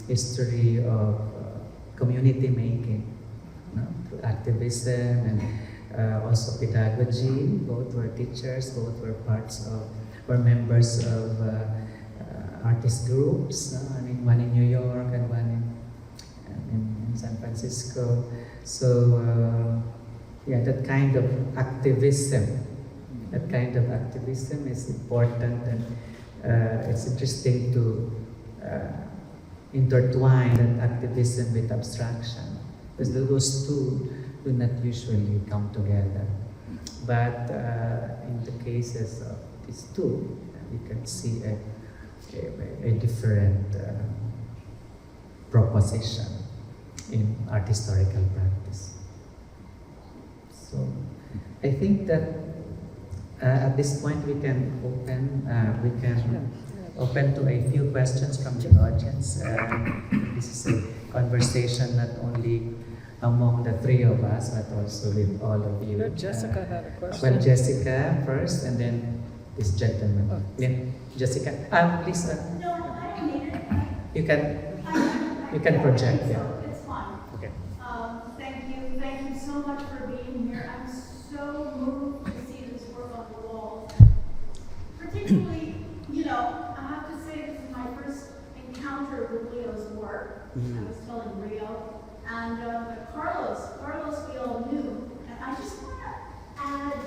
S2: history of community making, through activism and also pedagogy. Both were teachers, both were were members of artist groups. One in New York and one in San Francisco. So that kind of activism is important, and it's interesting to intertwine that activism with abstraction, because those two do not usually come together. But in the cases of these two, we can see a different proposition in art historical practice. So I think that at this point we can open to a few questions from the audience. This is a conversation not only among the three of us, but also with all of you.
S4: Jessica had a question.
S2: Well, Jessica first, and then this gentleman.
S4: Oh.
S2: Yeah, Jessica. Please.
S5: No, I don't need it.
S2: You can project. Yeah.
S5: It's fine.
S2: Okay.
S5: Thank you so much for being here. I'm so moved to see this work on the wall. Particularly, I have to say this is my first encounter with Leo's work. I was telling Rio. And Carlos we all knew. And I just want to add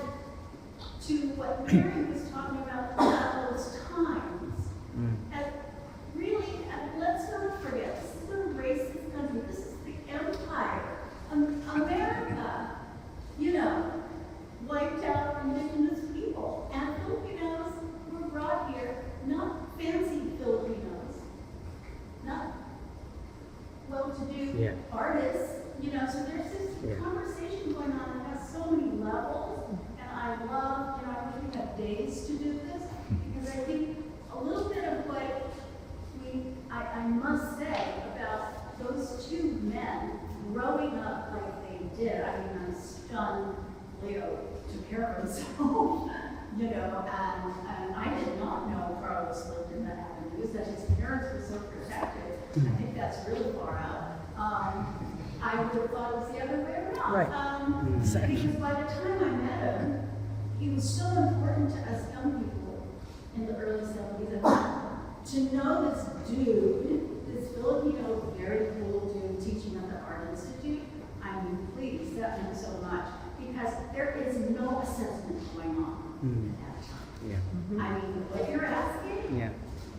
S5: to what Mary was talking about those times. And really, let's not forget, this is a racist country. This is the empire. America, wiped out indigenous people. And Filipinos were brought here, not fancy Filipinos, not well-to-do artists, so there's this conversation going on that has so many levels, and I wish we had days to do this, because I think a little bit of what I must say about those two men growing up like they did. I'm stunned Leo took care of himself, you know, and I did not know Carlos lived in the avenues, that his parents were so protected. I think that's really far out. I would have thought it was the other way around.
S4: Right.
S5: Because by the time I met him, he was so important to us young people in the early 70s. And to know this dude, this Filipino, very cool dude teaching at the Art Institute, I mean, please, that meant so much. Because there is no assessment going on at that time.
S2: Yeah.
S5: I mean, what you're asking,
S2: Yeah.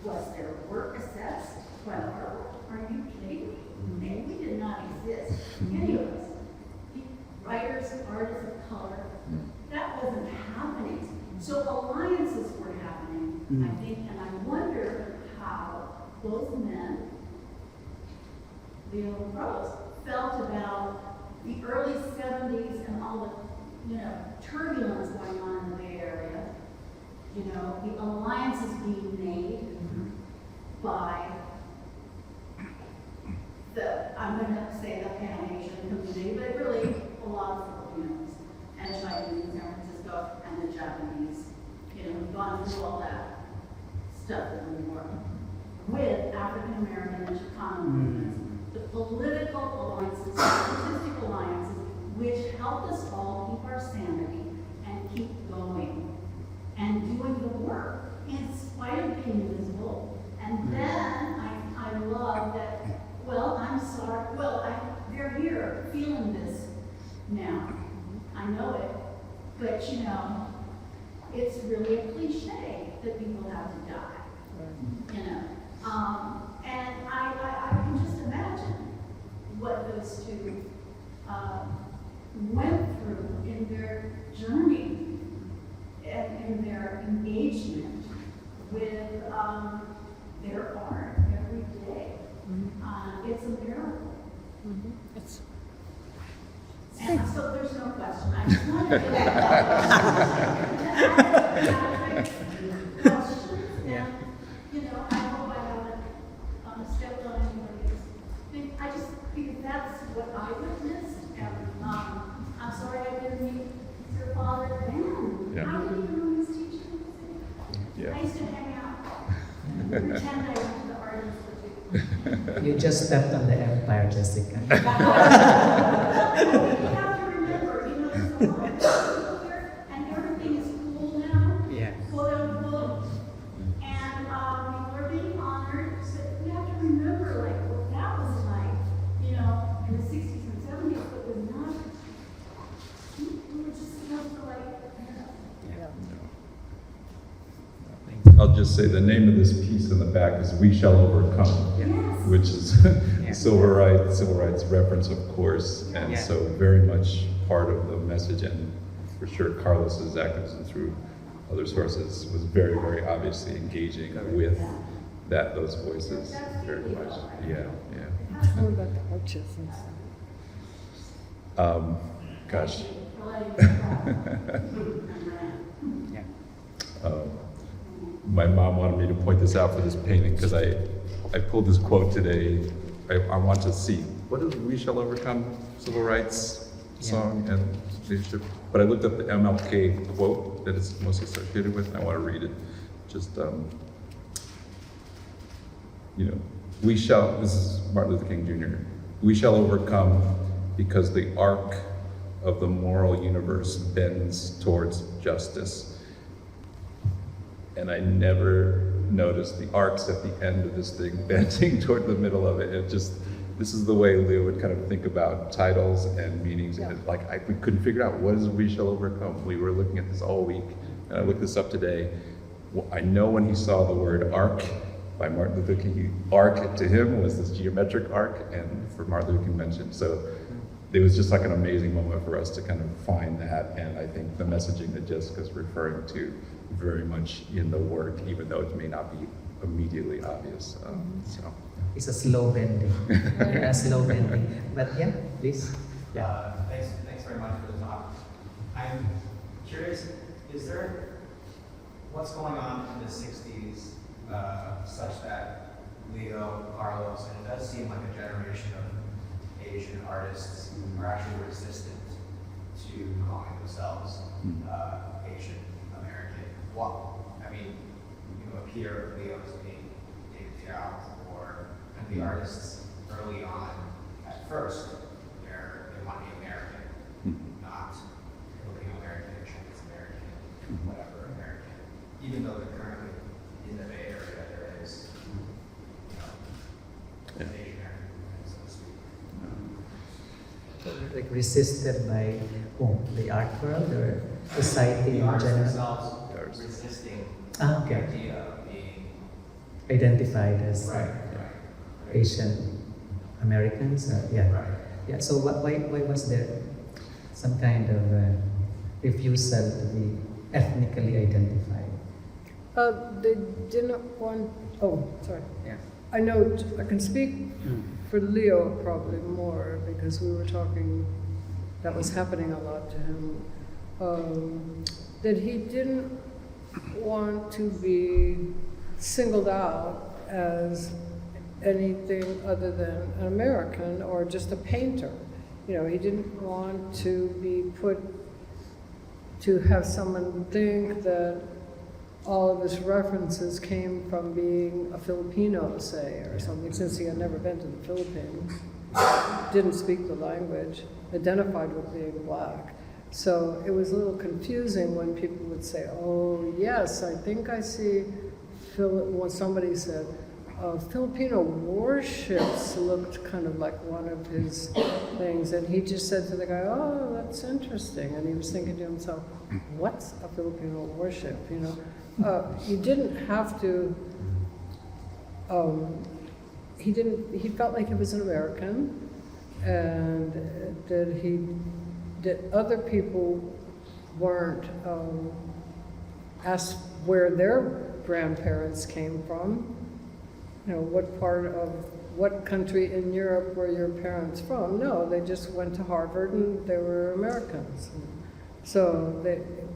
S5: was their work assessed? Well, are you kidding me? And we did not exist, any of us. Writers, artists of color, that wasn't happening. So alliances were happening, I think, and I wonder how both men, Rillo and Carlos, felt about the early 70s and all the, you know, turbulence going on in the Bay Area. You know, the alliances being made by I'm going to say the Pan-Asian community, but really a lot of Filipinos and Chinese in San Francisco and the Japanese, you know, we've gone through all that stuff in the war with African-American and Chicano movements, the political alliances, the artistic alliances, which helped us all keep our sanity and keep going and doing the work in spite of being invisible. And then I love that. Well, I'm sorry. Well, they're here feeling this now. I know it. But, you know, it's really a cliche that people have to die. You know. And I can just imagine what those two went through in their journey and in their engagement with their art every day. It's a miracle.
S4: It's
S5: And so there's no question. I just wanted to get questions.
S2: Yeah.
S5: And, you know, I hope I haven't stepped on anybody's thing. I just, because that's what I witnessed. And I'm sorry I didn't meet your father then.
S3: Yeah.
S5: I didn't even know his teaching.
S3: Yeah.
S5: I used to hang out and pretend I went to the art institute.
S2: You just stepped on the empire, Jessica.
S5: You have to remember, you know, there's a lot of people here, and everything is cool now,
S2: Yeah.
S5: quote unquote. And people are being honored, so we have to remember, like, what that was like, you know, in the 60s and 70s, but was not, we were just supposed to, like, you know.
S3: I'll just say the name of this piece in the back is "We Shall Overcome,"
S5: Yes.
S3: which is civil rights reference, of course, and
S2: Yeah.
S3: so very much part of the message. And for sure, Carlos's activism through other sources was very, very obviously engaging with those voices very much. Yeah.
S4: all about the arches and stuff.
S3: Gosh.
S2: Yeah.
S3: My mom wanted me to point this out for this painting because I pulled this quote today. I want to see, what is "We Shall Overcome" civil rights song and leadership? But I looked up the MLK quote that it's most associated with, and I want to read it. Just, you know, this is Martin Luther King Jr. "We shall overcome because the arc of the moral universe bends towards justice." And I never noticed the arcs at the end of this thing bending toward the middle of it. This is the way Leo would kind of think about titles and meanings.
S4: Yeah.
S3: And we couldn't figure out what is "We Shall Overcome." We were looking at this all week, and I looked this up today. I know when he saw the word arc by Martin Luther King, arc to him was this geometric arc, and for Martin Luther King mentioned. So it was just like an amazing moment for us to kind of find that, and I think the messaging that Jessica's referring to very much in the work, even though it may not be immediately obvious. So
S2: It's a slow bending. A slow bending. But yeah, please. Yeah.
S6: Thanks very much for the talk. I'm curious, what's going on in the 60s such that Leo, Carlos, and it does seem like a generation of Asian artists are actually resistant to calling themselves Asian American. I mean, you appear Leo as being David Chow or and the artists early on at first, they want to be American, not Filipino-American, Chinese American, whatever American. Even though they're currently in the Bay Area, there is, an Asian American, so to speak.
S2: Like resisted by whom? The art world or society
S6: The
S2: in
S6: artists
S2: general?
S6: themselves resisting
S2: Ah,
S6: the
S2: okay.
S6: idea of being
S2: Identified as
S6: right.
S2: Asian Americans? Yeah.
S6: Right.
S2: Yeah, so why was there some kind of refusal to be ethnically identified?
S4: They didn't want, oh, sorry.
S2: Yeah.
S4: I know, I can speak for Leo probably more because we were talking, that was happening a lot to him, that he didn't want to be singled out as anything other than an American or just a painter. You know, he didn't want to be put, to have someone think that all of his references came from being a Filipino, say, or something, since he had never been to the Philippines, didn't speak the language, identified with being black. So it was a little confusing when people would say, oh, yes, I think I see, when somebody said, Filipino warships looked kind of like one of his things, and he just said to the guy, oh, that's interesting, and he was thinking to himself, what's a Filipino warship, you know? You didn't have to, he felt like he was an American, and that other people weren't asked where their grandparents came from. You know, what country in Europe were your parents from? No, they just went to Harvard and they were Americans. So,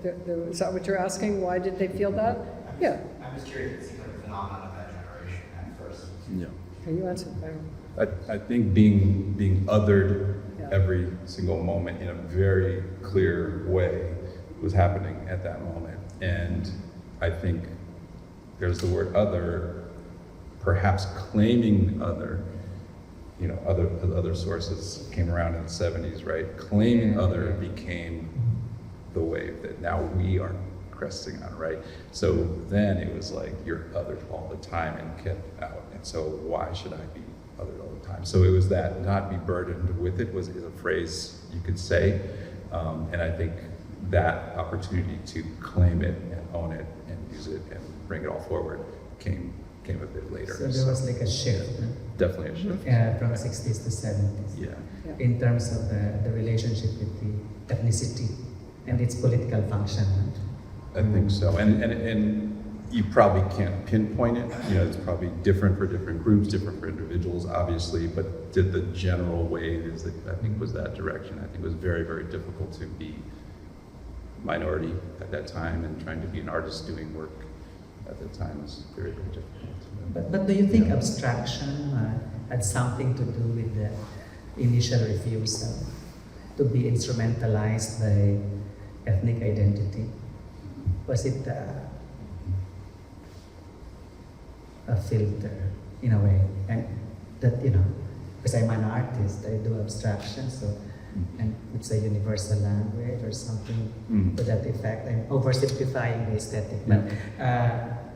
S4: is that what you're asking? Why did they feel that? Yeah.
S6: I'm just curious, it seems like a phenomenon of that generation at first.
S3: Yeah.
S4: Okay, you answered that.
S3: I think being othered
S4: Yeah.
S3: every single moment in a very clear way was happening at that moment. And I think there's the word other, perhaps claiming other, you know, other sources came around in the 70s, right? Claiming other became the wave that now we are cresting on, right? So then it was like, you're othered all the time and kept out. And so why should I be othered all the time? So it was that not be burdened with it is a phrase you could say. And I think that opportunity to claim it and own it and use it and bring it all forward came a bit later.
S2: So there was like a shift, no?
S3: Definitely a shift.
S2: From 60s to 70s.
S3: Yeah.
S2: In terms of the relationship with the ethnicity and its political function.
S3: I think so. And you probably can't pinpoint it. You know, it's probably different for different groups, different for individuals, obviously, but the general wave is that I think was that direction. I think it was very, very difficult to be minority at that time, and trying to be an artist doing work at that time was very, very difficult.
S2: But do you think abstraction had something to do with the initial refusal to be instrumentalized by ethnic identity? Was it a filter in a way? And that, you know, because I'm an artist, I do abstraction, so, and it's a universal language or something to that effect. I'm oversimplifying the aesthetic, but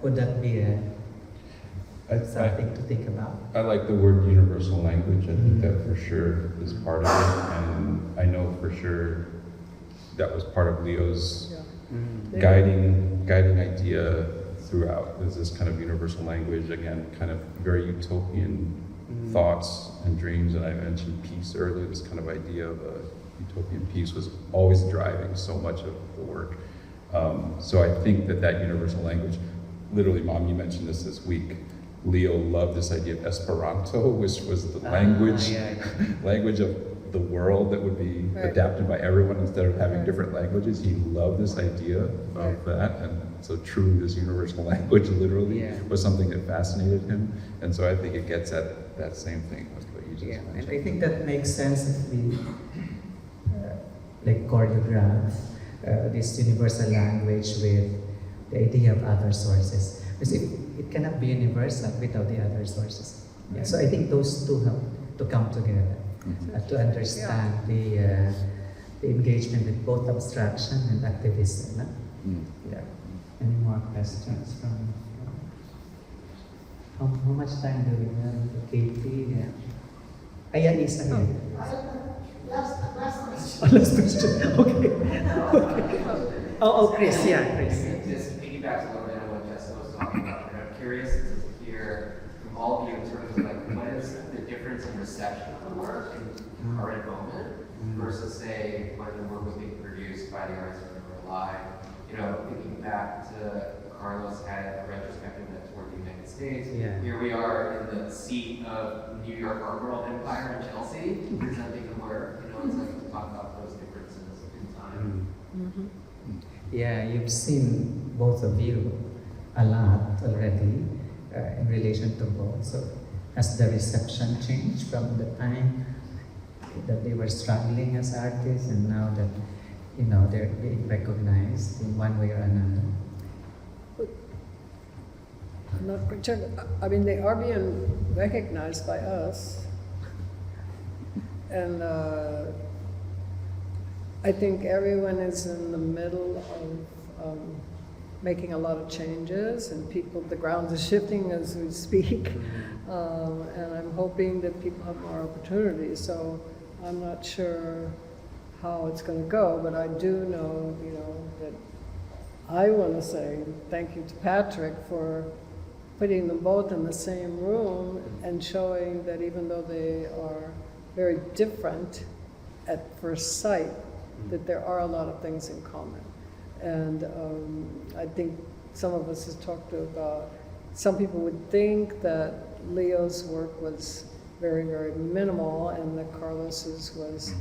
S2: would that be something to think about?
S3: I like the word universal language. I think that for sure is part of it, and I know for sure that was part of Leo's guiding idea throughout. There's this kind of universal language, again, kind of very utopian thoughts and dreams. And I mentioned peace earlier. This kind of idea of a utopian peace was always driving so much of the work. So I think that universal language, literally, Mom, you mentioned this week. Leo loved this idea of Esperanto, which was the language of the world that would be adapted by everyone instead of having different languages. He loved this idea of that, and so truly this universal language literally was something that fascinated him. And so I think it gets at that same thing with what you just mentioned.
S2: And I think that makes sense if we like choreograph this universal language with the idea of other sources. Because it cannot be universal without the other sources. Yeah, so I think those two help to come together, to understand the engagement with both abstraction and activism. Yeah. Any more questions from? How much time do we have? Katie? Yeah. Yeah, Isa.
S1: Last question.
S2: Oh, last question. Okay. Oh, Chris. Yeah, Chris.
S7: Just piggybacks a little bit on what Jessica was talking about. And I'm curious to hear from all of you in terms of like what is the difference in reception of the work in the current moment versus say when the work was being produced by the artists when they were alive. You know, thinking back to Carlos had a retrospective that toured the United States.
S2: Yeah.
S7: Here we are in the seat of New York Art World Empire in Chelsea, presenting the work. You know, it's like to talk about those differences in time.
S2: Yeah, you've seen both of you a lot already in relation to both. So has the reception changed from the time that they were struggling as artists and now that, you know, they're being recognized in one way or another?
S4: Not concerned. I mean, they are being recognized by us. And I think everyone is in the middle of making a lot of changes, and the ground is shifting as we speak. And I'm hoping that people have more opportunities. So I'm not sure how it's going to go, but I do know, you know, that I want to say thank you to Patrick for putting them both in the same room and showing that even though they are very different at first sight, that there are a lot of things in common. And I think some of us have talked about, some people would think that Leo's work was very, very minimal and that Carlos's was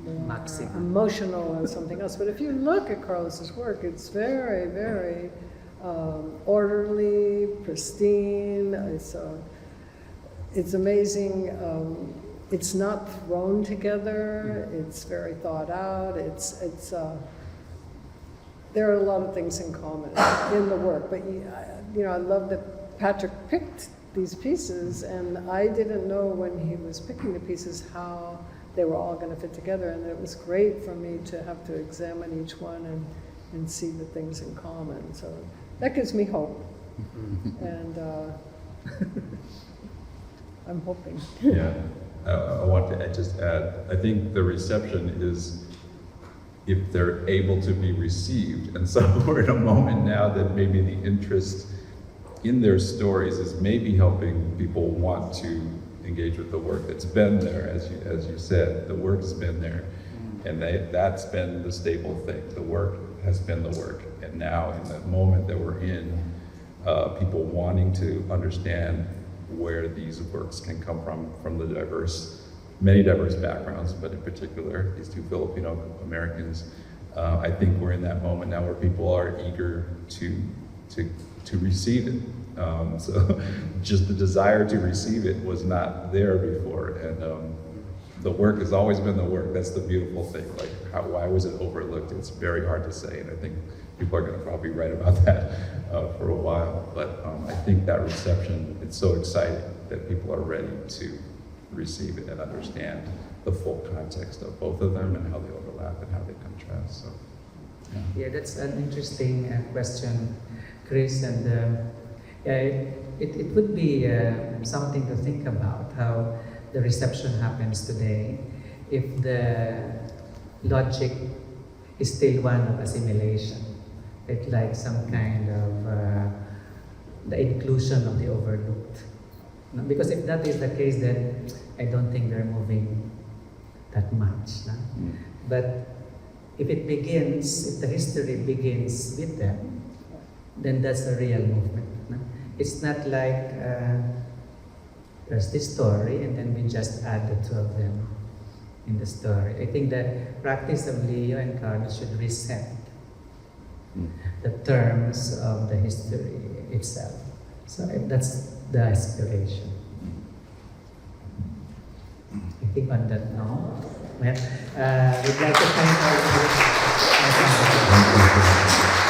S4: more
S2: Maximum.
S4: emotional and something else. But if you look at Carlos's work, it's very, very orderly, pristine. It's amazing. It's not thrown together. It's very thought out. There are a lot of things in common in the work. But you know, I love that Patrick picked these pieces, and I didn't know when he was picking the pieces how they were all going to fit together. And it was great for me to have to examine each one and see the things in common. So that gives me hope. And I'm hoping.
S3: Yeah, I want to just add, I think the reception is if they're able to be received. And so we're in a moment now that maybe the interest in their stories is maybe helping people want to engage with the work that's been there, as you said. The work's been there, and that's been the stable thing. The work has been the work. And now in the moment that we're in, people wanting to understand where these works can come from the many diverse backgrounds, but in particular, these two Filipino-Americans. I think we're in that moment now where people are eager to receive it. So just the desire to receive it was not there before. And the work has always been the work. That's the beautiful thing. Like, why was it overlooked? It's very hard to say, and I think people are going to probably write about that for a while. But I think that reception, it's so exciting that people are ready to receive it and understand the full context of both of them and how they overlap and how they contrast. So,
S2: Yeah, that's an interesting question, Chris. And it would be something to think about how the reception happens today if the logic is still one of assimilation. It's like some kind of the inclusion of the overlooked. No? Because if that is the case, then I don't think they're moving that much. No? But if the history begins with them, then that's a real movement. No? It's not like there's this story and then we just add the two of them in the story. I think the practice of Leo and Carlos should reset the terms of the history itself. So that's the aspiration. I think on that note, we'd like to thank our